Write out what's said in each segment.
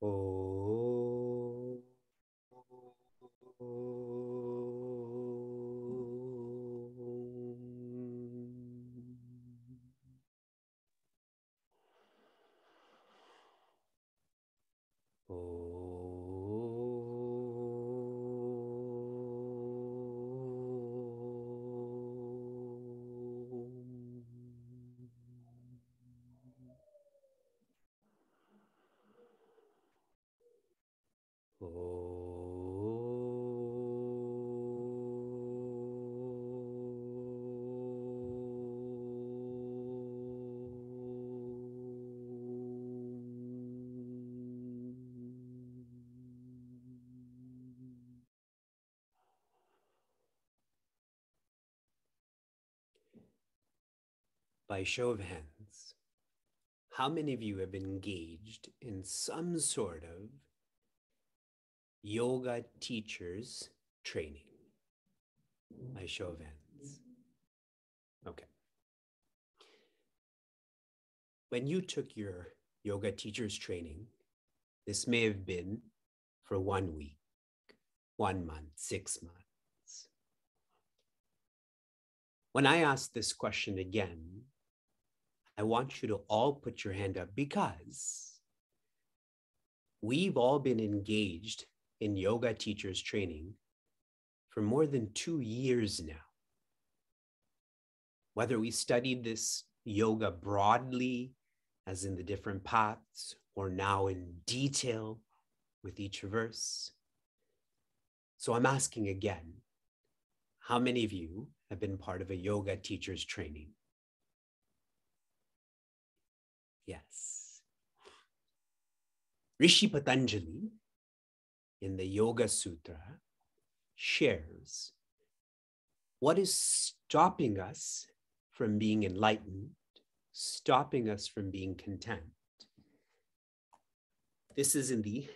Oh. By show of hands, how many of you have been engaged in some sort of yoga teachers training? By show of hands. Okay. When you took your yoga teachers training, this may have been for 1 week, 1 month, 6 months. When I ask this question again, I want you to all put your hand up because we've all been engaged in yoga teachers training for more than 2 years now. Whether we studied this yoga broadly, as in the different paths, or now in detail with each verse. So I'm asking again, how many of you have been part of a yoga teacher's training? Yes. Rishi Patanjali, in the Yoga Sutra, shares what is stopping us from being enlightened, stopping us from being content. This is in the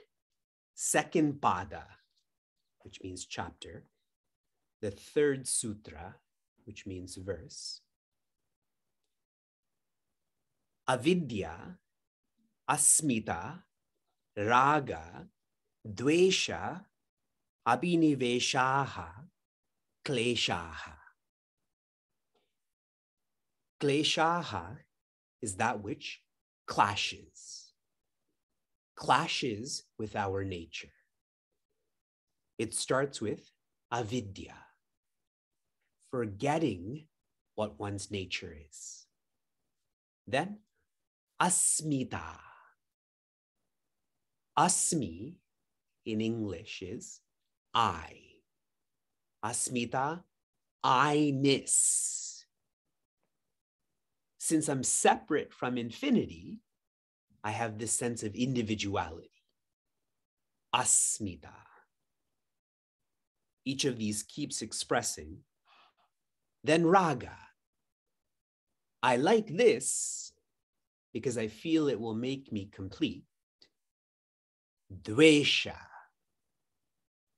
second pada, which means chapter, the third sutra, which means verse. Avidya, asmita, raga, dvesha, abhiniveshaha, kleshaha. Kleshaha is that which clashes with our nature. It starts with avidya, forgetting what one's nature is. Then asmita. Asmi in English is I. Asmita, I-ness. Since I'm separate from infinity, I have this sense of individuality. Asmita. Each of these keeps expressing. Then raga. I like this because I feel it will make me complete. Dvesha.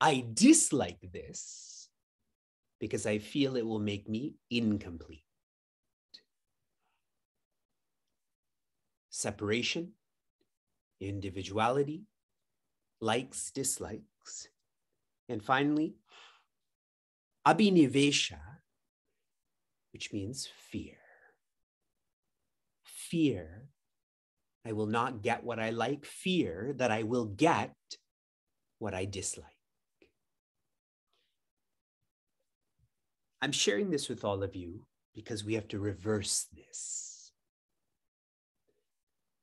I dislike this because I feel it will make me incomplete. Separation, individuality, likes, dislikes. And finally, abhinivesha, which means fear. Fear, I will not get what I like. Fear that I will get what I dislike. I'm sharing this with all of you because we have to reverse this.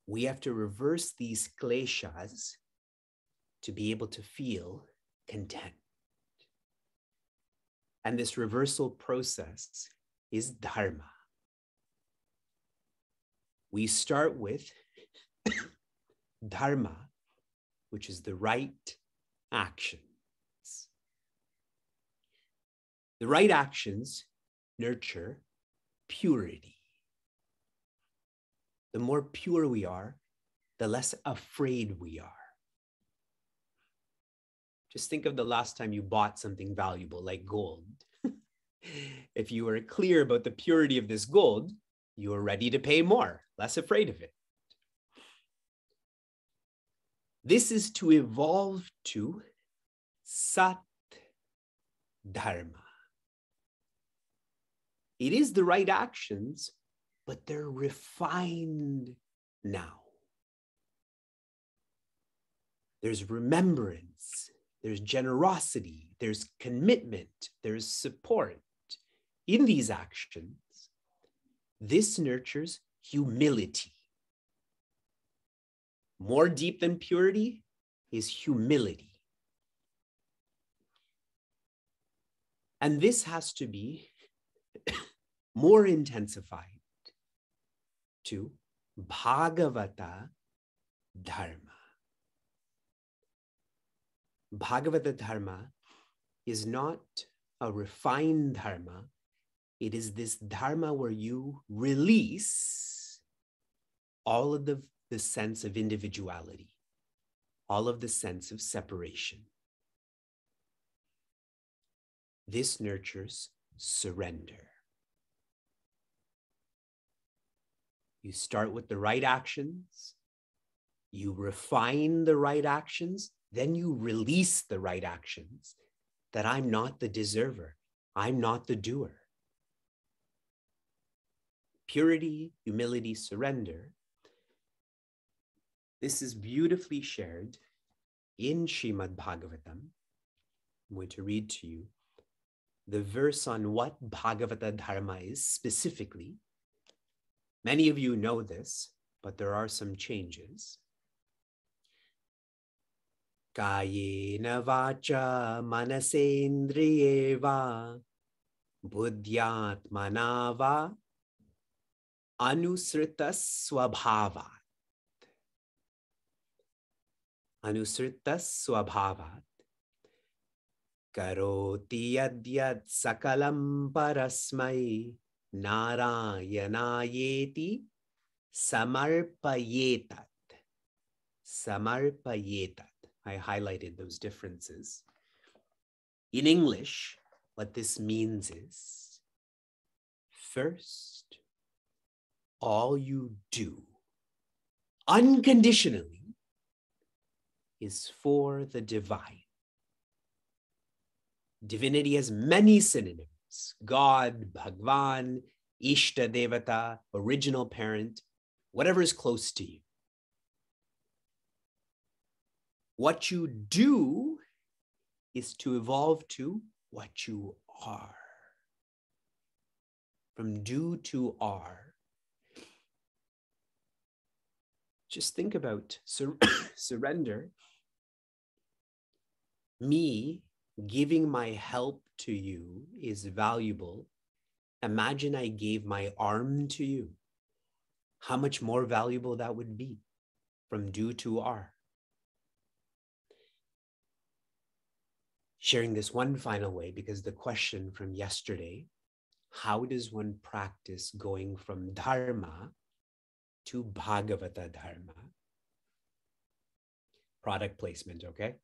We have to reverse these kleshas to be able to feel content. And this reversal process is dharma. We start with dharma, which is the right actions. The right actions nurture purity. The more pure we are, the less afraid we are. Just think of the last time you bought something valuable like gold. If you were clear about the purity of this gold, you were ready to pay more, less afraid of it. This is to evolve to Sat Dharma. It is the right actions, but they're refined now. There's remembrance, there's generosity, there's commitment, there's support in these actions. This nurtures humility. More deep than purity is humility. And this has to be more intensified to bhagavata dharma. Bhagavata dharma is not a refined dharma. It is this dharma where you release all of the sense of individuality, all of the sense of separation. This nurtures surrender. You start with the right actions, you refine the right actions, then you release the right actions, that I'm not the deserver, I'm not the doer. Purity, humility, surrender. This is beautifully shared in Srimad Bhagavatam. I'm going to read to you the verse on what Bhagavata Dharma is specifically. Many of you know this, but there are some changes. Kayena vacha manasendriyeva buddhyatmana va anusrita swabhavat. Anusrita swabhavat karoti yadyat sakalam parasmai narayanayeti samarpayetat. Samarpayetat. I highlighted those differences. In English, what this means is, first, all you do unconditionally is for the divine. Divinity has many synonyms: God, Bhagwan, Ishta Devata, original parent, whatever is close to you. What you do is to evolve to what you are. From do to are. Just think about surrender. Me giving my help to you is valuable. Imagine I gave my arm to you. How much more valuable that would be from do to are. Sharing this one final way, because the question from yesterday, how does one practice going from dharma to bhagavata dharma? Product placement, okay?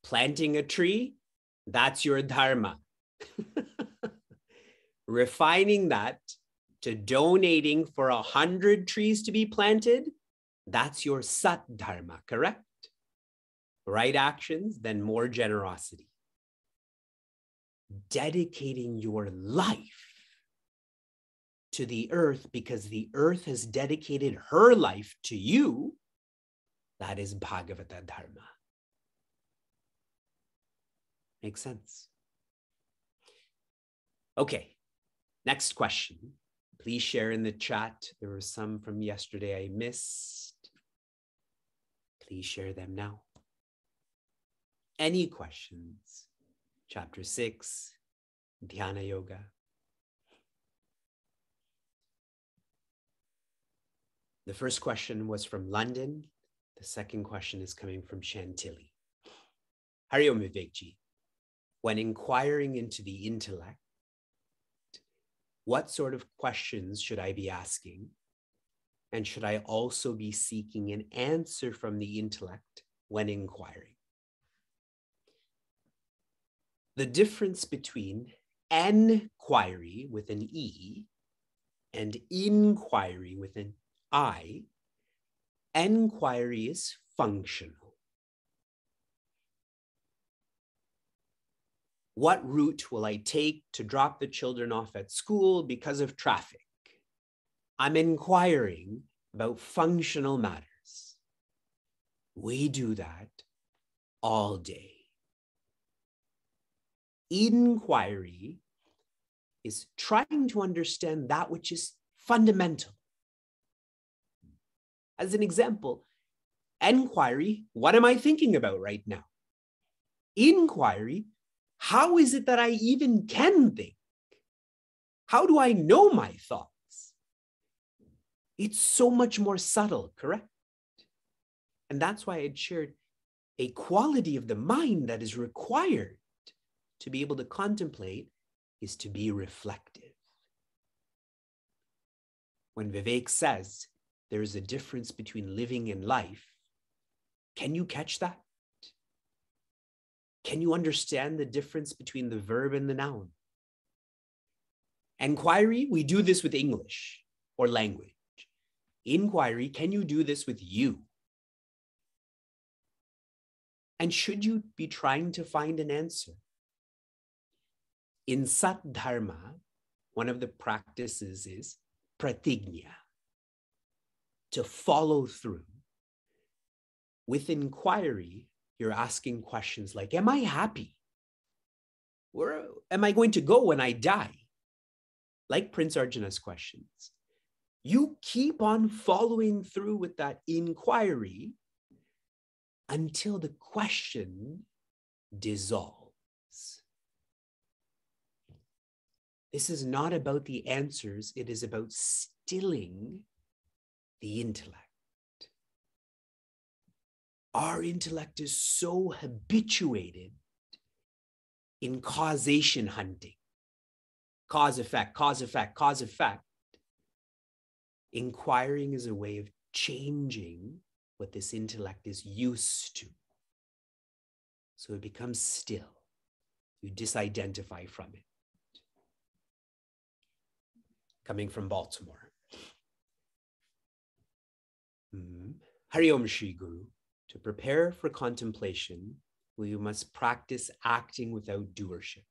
Planting a tree, that's your dharma. Refining that to donating for 100 trees to be planted, that's your sat dharma, correct? Right actions, then more generosity. Dedicating your life to the earth because the earth has dedicated her life to you, that is bhagavata dharma. Makes sense? Okay, next question. Please share in the chat. There were some from yesterday I missed. Please share them now. Any questions? Chapter 6, Dhyana Yoga. The first question was from London. The second question is coming from Chantilly. Hari Om Vivekji. When inquiring into the intellect, what sort of questions should I be asking? And should I also be seeking an answer from the intellect when inquiring? The difference between enquiry with an E and inquiry with an I, inquiry is functional. What route will I take to drop the children off at school because of traffic? I'm inquiring about functional matters. We do that all day. Inquiry is trying to understand that which is fundamental. As an example, inquiry, what am I thinking about right now? Inquiry, how is it that I even can think? How do I know my thoughts? It's so much more subtle, correct? And that's why I shared a quality of the mind that is required to be able to contemplate is to be reflective. When Vivek says there is a difference between living and life, can you catch that? Can you understand the difference between the verb and the noun? Inquiry, we do this with English or language. Inquiry, can you do this with you? And should you be trying to find an answer? In Sat Dharma, one of the practices is pratignya, to follow through. With inquiry, you're asking questions like, am I happy? Where am I going to go when I die? Like Prince Arjuna's questions. You keep on following through with that inquiry until the question dissolves. This is not about the answers, it is about stilling the intellect. Our intellect is so habituated in causation hunting. Cause, effect, cause, effect, cause, effect. Inquiring is a way of changing what this intellect is used to. So it becomes still. You disidentify from it. Coming from Baltimore. Hari Om Shri Guru. To prepare for contemplation, we must practice acting without doership.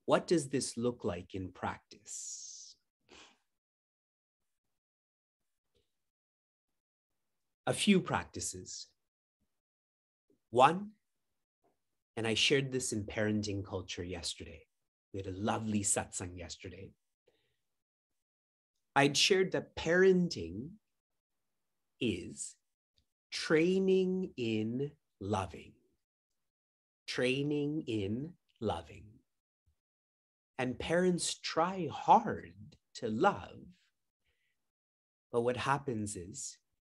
What does this look like in practice? A few practices. One, and I shared this in parenting culture yesterday. We had a lovely satsang yesterday. I'd shared that parenting is training in loving. Training in loving. And parents try hard to love, but what happens is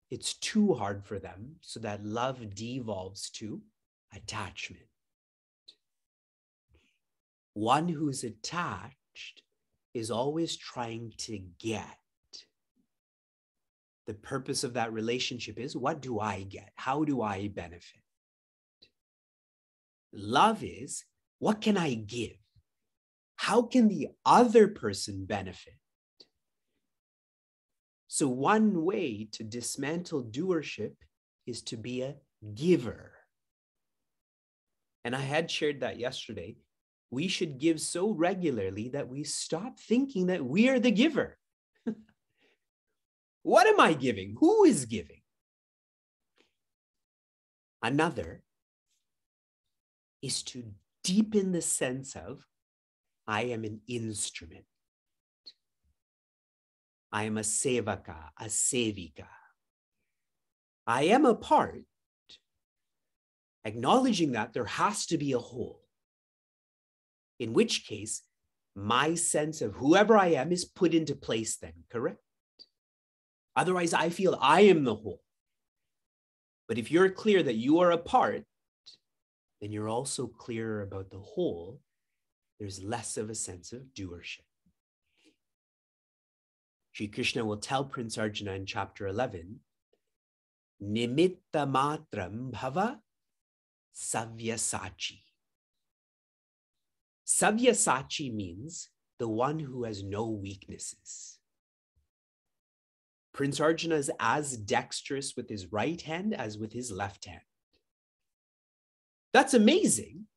it's too hard for them, so that love devolves to attachment. One who's attached is always trying to get. The purpose of that relationship is, what do I get? How do I benefit? Love is, what can I give? How can the other person benefit? So one way to dismantle doership is to be a giver. And I had shared that yesterday. We should give so regularly that we stop thinking that we are the giver. What am I giving? Who is giving? Another is to deepen the sense of, I am an instrument. I am a sevaka, a sevika. I am a part. Acknowledging that there has to be a whole. In which case, my sense of whoever I am is put into place then, correct? Otherwise, I feel I am the whole. But if you're clear that you are a part, then you're also clearer about the whole. There's less of a sense of doership. Shri Krishna will tell Prince Arjuna in chapter 11, Nimitta matram bhava savyasachi. Savyasachi means the one who has no weaknesses. Prince Arjuna is as dexterous with his right hand as with his left hand. That's amazing.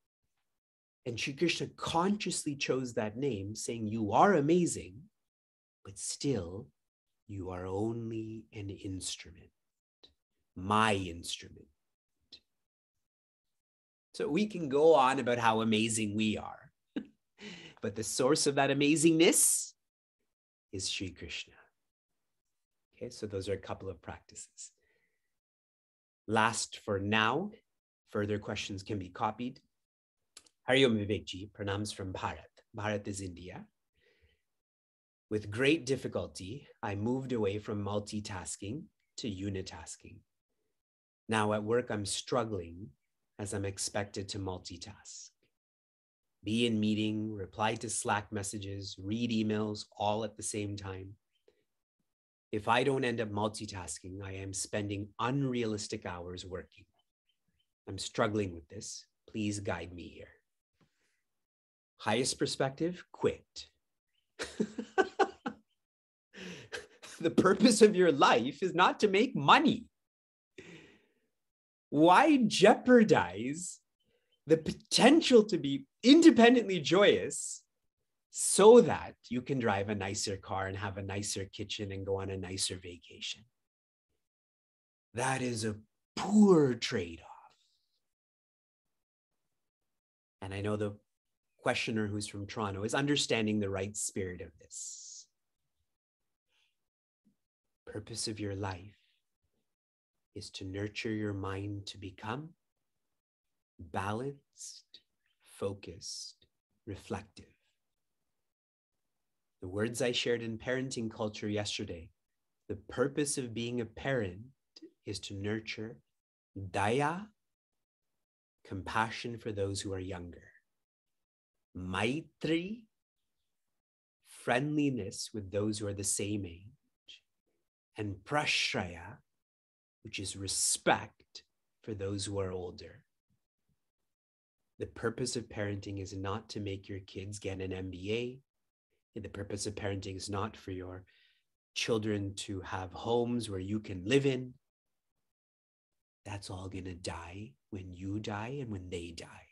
And Shri Krishna consciously chose that name, saying, you are amazing, but still you are only an instrument, my instrument. So we can go on about how amazing we are, but the source of that amazingness is Shri Krishna. Okay, so those are a couple of practices. Last for now, further questions can be copied. Hariom Vivekji, pranams from Bharat. Bharat is India. With great difficulty, I moved away from multitasking to unitasking. Now at work, I'm struggling as I'm expected to multitask. Be in meeting, reply to Slack messages, read emails, all at the same time. If I don't end up multitasking, I am spending unrealistic hours working. I'm struggling with this. Please guide me here. Highest perspective, quit. The purpose of your life is not to make money. Why jeopardize the potential to be independently joyous so that you can drive a nicer car and have a nicer kitchen and go on a nicer vacation? That is a poor trade-off. And I know the questioner who's from Toronto is understanding the right spirit of this. Purpose of your life is to nurture your mind to become balanced, focused, reflective. The words I shared in parenting culture yesterday, the purpose of being a parent is to nurture daya, compassion for those who are younger, maitri, friendliness with those who are the same age, and prashraya, which is respect for those who are older. The purpose of parenting is not to make your kids get an MBA. The purpose of parenting is not for your children to have homes where you can live in. That's all going to die when you die and when they die.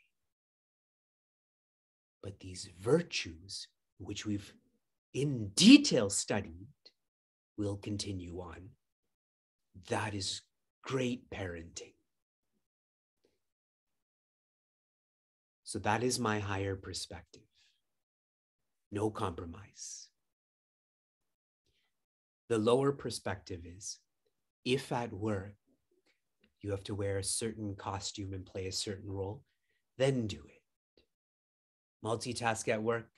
But these virtues, which we've in detail studied, will continue on. That is great parenting. So that is my higher perspective. No compromise. The lower perspective is, if at work you have to wear a certain costume and play a certain role, then do it. Multitask at work.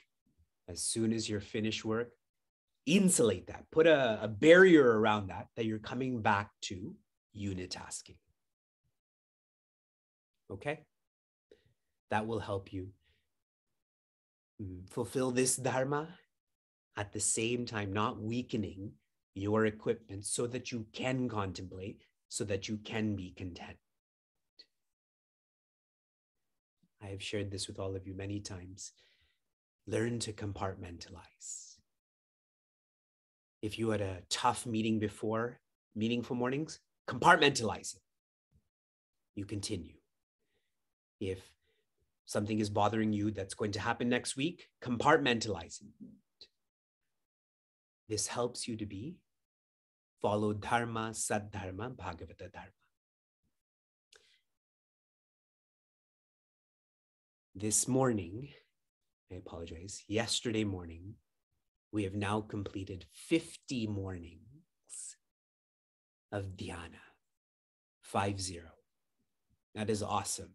As soon as you're finished work, insulate that. Put a barrier around that you're coming back to unitasking. Okay? That will help you fulfill this dharma at the same time, not weakening your equipment so that you can contemplate, so that you can be content. I have shared this with all of you many times. Learn to compartmentalize. If you had a tough meeting before, meaningful mornings, compartmentalize it. You continue. If something is bothering you that's going to happen next week, compartmentalize it. This helps you to follow dharma, sad-dharma, bhagavata dharma. This morning, I apologize, yesterday morning, we have now completed 50 mornings of dhyana, 50. That is awesome.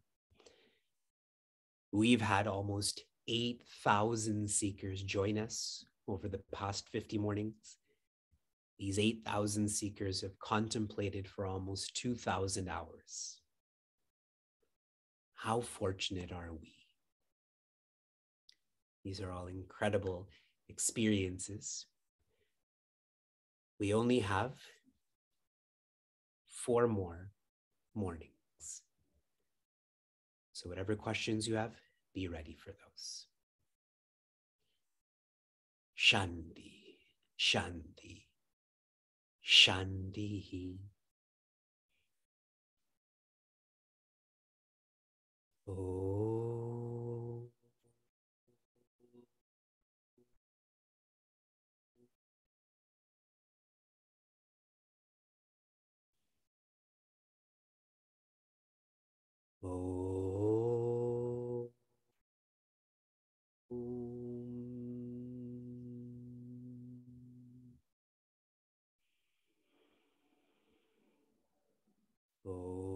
We've had almost 8,000 seekers join us over the past 50 mornings. These 8,000 seekers have contemplated for almost 2,000 hours. How fortunate are we? These are all incredible experiences. We only have 4 more mornings. So whatever questions you have, be ready for those. Shanti, Shanti, Shantihi. Oh. Oh.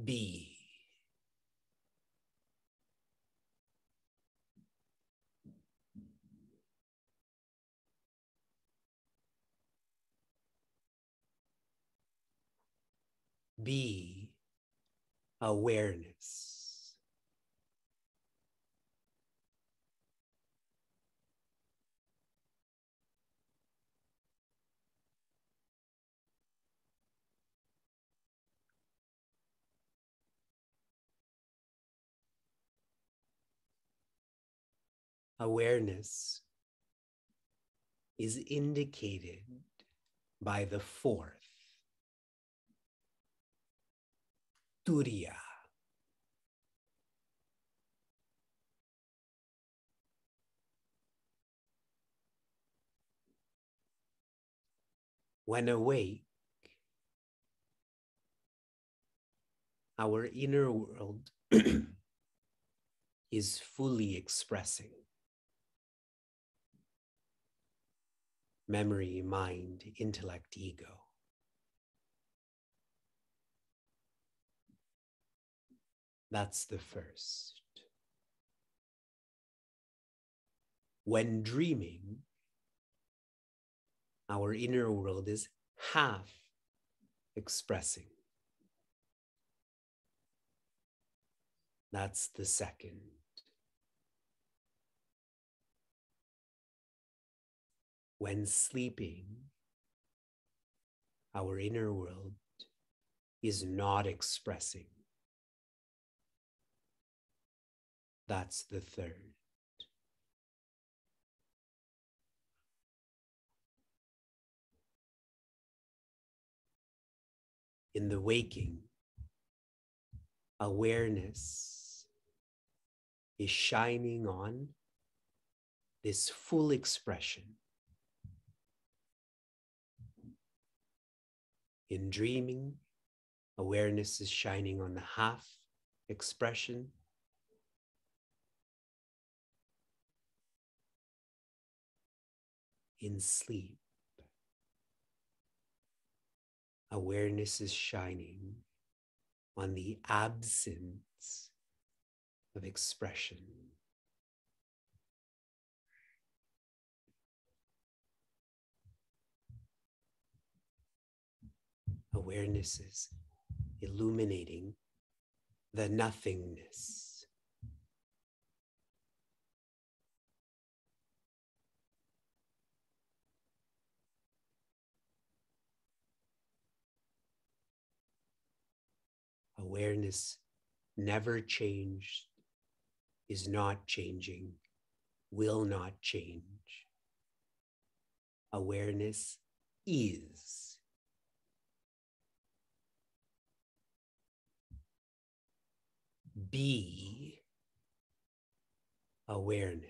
Be. Be awareness. Awareness is indicated by the fourth, turiya. When awake, our inner world is fully expressing. Memory, mind, intellect, ego. That's the first. When dreaming, our inner world is half expressing. That's the second. When sleeping, our inner world is not expressing. That's the third. In the waking, awareness is shining on this full expression. In dreaming, awareness is shining on the half expression. In sleep, awareness is shining on the absence of expression. Awareness is illuminating the nothingness. Awareness never changed, is not changing, will not change. Awareness is. Be awareness.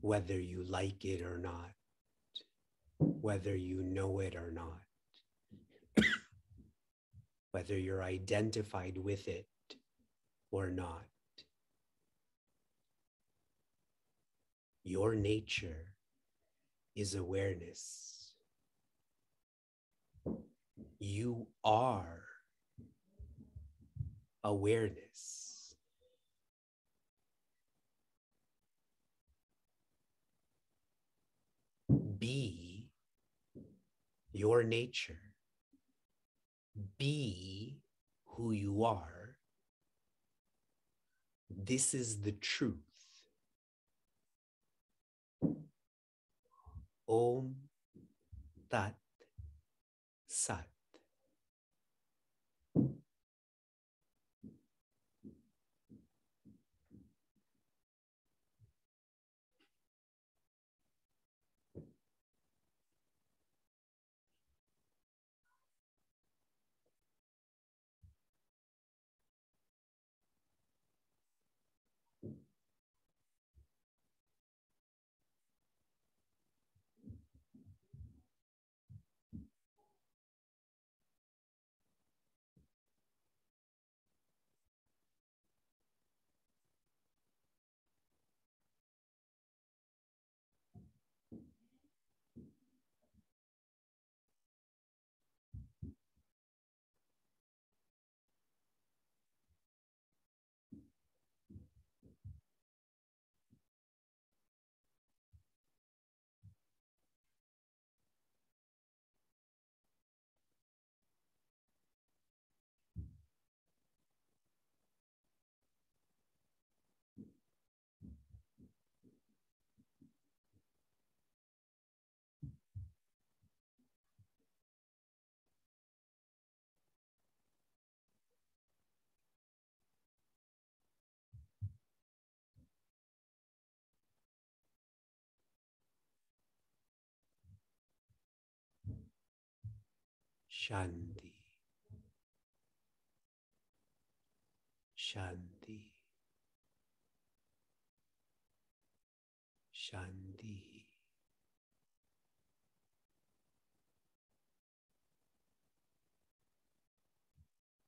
Whether you like it or not, whether you know it or not, whether you're identified with it or not, your nature is awareness. You are awareness. Be your nature. Be who you are. This is the truth. Om Tat Sat. Shanti. Shanti. Shanti.